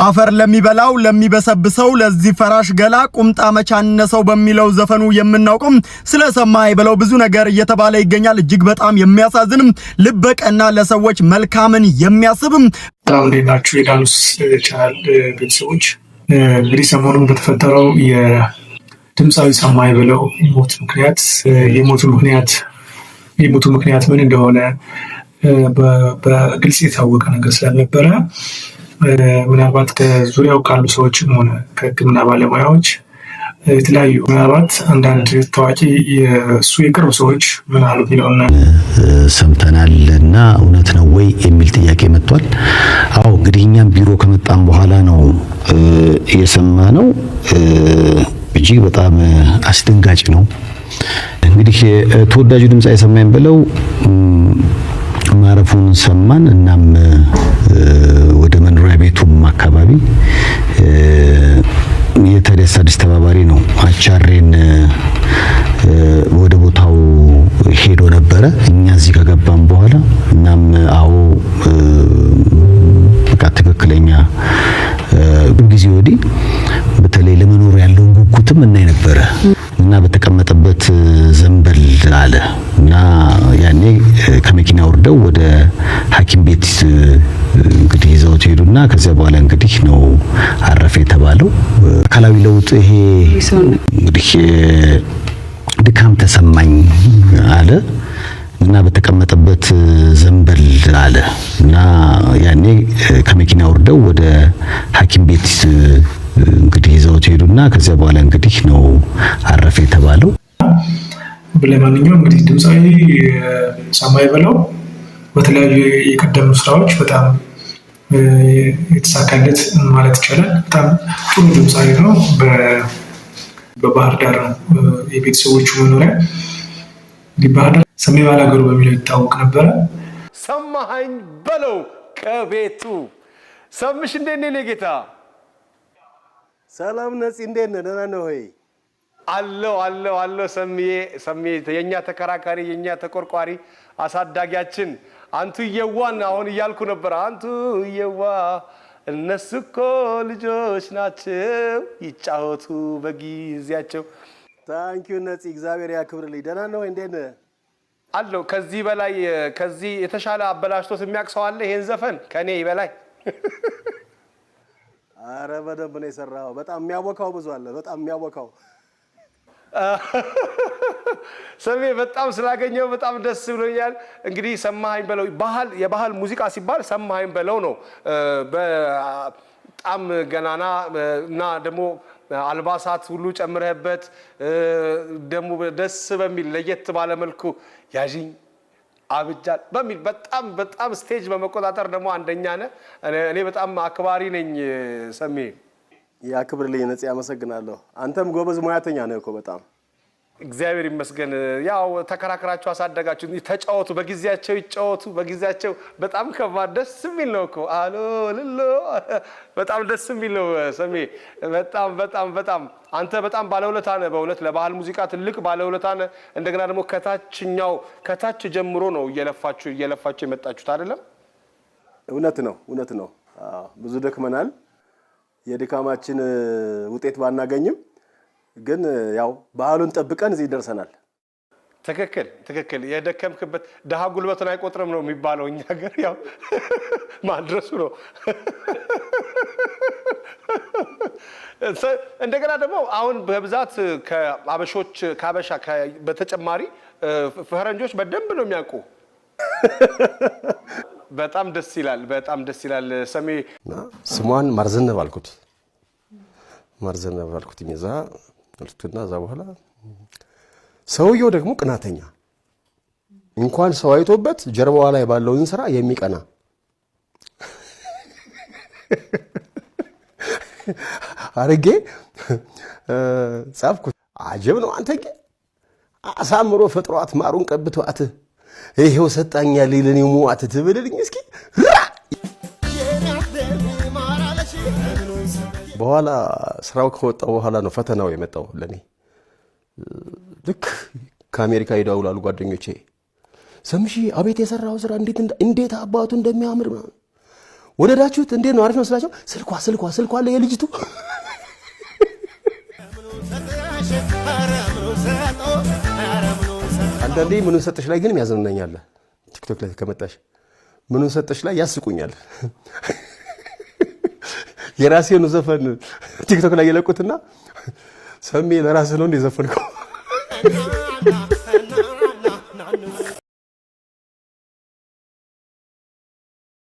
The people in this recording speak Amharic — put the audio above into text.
አፈር ለሚበላው ለሚበሰብሰው ለዚህ ፈራሽ ገላ ቁምጣ መቻነሰው በሚለው ዘፈኑ የምናውቀው ስለ ሰማይ በለው ብዙ ነገር እየተባለ ይገኛል። እጅግ በጣም የሚያሳዝን ልበቀና ለሰዎች መልካምን የሚያስብ በጣም እንደናችሁ የዳኑስ ቻናል ቤተሰቦች እንግዲህ ሰሞኑን በተፈጠረው የድምፃዊ ሰማይ በለው ሞት ምክንያት የሞቱ ምክንያት ምን እንደሆነ በግልጽ የታወቀ ነገር ስላልነበረ ምናልባት ከዙሪያው ካሉ ሰዎችም ሆነ ከሕክምና ባለሙያዎች የተለያዩ ምናልባት አንዳንድ ታዋቂ የሱ የቅርብ ሰዎች ምን አሉ ይለውና ሰምተናልና እውነት ነው ወይ የሚል ጥያቄ መጥቷል። አዎ እንግዲህ እኛም ቢሮ ከመጣን በኋላ ነው የሰማነው። እጅግ በጣም አስደንጋጭ ነው። እንግዲህ ተወዳጁ ድምፃዊ ሰማይ በለው ማረፉን ሰማን። እናም ወደ መኖሪያ ቤቱም አካባቢ የታዲያስ አዲስ ተባባሪ ነው አቻሬን ወደ ቦታው ሄዶ ነበረ። እኛ እዚህ ከገባን በኋላ እናም አዎ በቃ ትክክለኛ ጊዜ ወዲህ በተለይ ለመኖር ያለውን ጉጉትም እናይ ነበረ እና በተቀመጠበት ዘንበል አለ እና ያኔ ከመኪና ወርደው ወደ ሐኪም ቤት እንግዲህ ይዘውት ሄዱና ከዚያ በኋላ እንግዲህ ነው አረፈ የተባለው። አካላዊ ለውጥ ይሄ እንግዲህ ድካም ተሰማኝ አለ እና በተቀመጠበት ዘንበል አለ እና ያኔ ከመኪና ወርደው ወደ ሐኪም ቤት እንግዲህ ይዘውት ሄዱና ከዚያ በኋላ እንግዲህ ነው አረፈ የተባለው። ለማንኛውም እንግዲህ ድምፃዊ ሰማይ በለው በተለያዩ የቀደሙ ስራዎች በጣም የተሳካለት ማለት ይቻላል። በጣም ጥሩ ድምፃዊ ነው። በባህር ዳር የቤተሰቦቹ መኖሪያ ባህር ዳር ሰሜ ባላገሩ በሚለው ይታወቅ ነበረ። ሰማኸኝ በለው ከቤቱ ሰምሽ እንዴት ነህ ጌታ? ሰላም ነፂ እንዴት ነህ? ደህና ነህ ወይ? አለው ሰምዬ የኛ ተከራካሪ የኛ ተቆርቋሪ አሳዳጊያችን አንቱ የዋን አሁን እያልኩ ነበር። አንቱ የዋ እነሱ እኮ ልጆች ናቸው ይጫወቱ በጊዜያቸው። ታንኪዩ ነፂ እግዚአብሔር ያክብርልኝ። ደህና ነህ ወይ? እንዴት ነህ? አለው ከዚህ በላይ ከዚህ የተሻለ አበላሽቶት የሚያቅሰው አለ ይሄን ዘፈን ከኔ በላይ? አረ በደንብ ነው የሰራው። በጣም የሚያወካው ብዙ አለ። በጣም የሚያወካው ሰሜ በጣም ስላገኘው በጣም ደስ ብሎኛል። እንግዲህ ሰማኸኝ በለው የባህል ሙዚቃ ሲባል ሰማኸኝ በለው ነው በጣም ገናና እና ደግሞ አልባሳት ሁሉ ጨምረህበት ደግሞ ደስ በሚል ለየት ባለ መልኩ ያዥኝ አብጃል በሚል በጣም ስቴጅ በመቆጣጠር ደግሞ አንደኛ ነህ። እኔ በጣም አክባሪ ነኝ ሰሜ። ያክብርልኝ ነፂ አመሰግናለሁ። አንተም ጎበዝ ሙያተኛ ነህ እኮ በጣም እግዚአብሔር ይመስገን። ያው ተከራክራችሁ አሳደጋችሁ ተጫወቱ በጊዜያቸው ይጫወቱ በጊዜያቸው። በጣም ከባድ ደስ የሚል ነው እኮ አሎ ልሎ በጣም ደስ የሚል ነው ሰሜ። በጣም አንተ በጣም ባለውለታ ነህ በእውነት ለባህል ሙዚቃ ትልቅ ባለውለታ ነህ። እንደገና ደግሞ ከታች ጀምሮ ነው እየለፋችሁ የመጣችሁት አይደለም? እውነት ነው። ብዙ ደክመናል። የድካማችን ውጤት ባናገኝም ግን ያው ባህሉን ጠብቀን እዚህ ደርሰናል። ትክክል የደከምክበት ደሃ ጉልበቱን አይቆጥርም ነው የሚባለው እኛ ሀገር ያው ማድረሱ ነው። እንደገና ደግሞ አሁን በብዛት ከአበሻ በተጨማሪ ፈረንጆች በደንብ ነው የሚያውቁ። በጣም ደስ ይላል ሰሜ። ስሟን ማርዘነብ አልኩት እዛ ልቱና እዛ በኋላ ሰውየው ደግሞ ቅናተኛ እንኳን ሰው አይቶበት ጀርባዋ ላይ ባለውን ስራ የሚቀና አረጌ ጻፍኩት። አጀብ ነው አንተጌ አሳምሮ ፈጥሯት ማሩን ቀብቷት ይሄው ሰጣኛ ሊለኔ ሙአት ትብልልኝ እስኪ። በኋላ ስራው ከወጣው በኋላ ነው ፈተናው የመጣው ለኔ። ልክ ከአሜሪካ ይደውላሉ ጓደኞቼ ሰምሺ አቤት የሰራው ስራ እንዴት አባቱ እንደሚያምር ወደዳችሁት? እንዴት ነው? አሪፍ ነው ስላቸው ስልኳ አለ የልጅቱ አንዳንዴ ምኑን ሰጠሽ ላይ ግን ያዝናናኛል። ቲክቶክ ላይ ከመጣሽ ምኑን ሰጠሽ ላይ ያስቁኛል። የራሴን ዘፈን ቲክቶክ ላይ የለቁትና ሰሜ ለራስህ ነው እንደ ዘፈንከው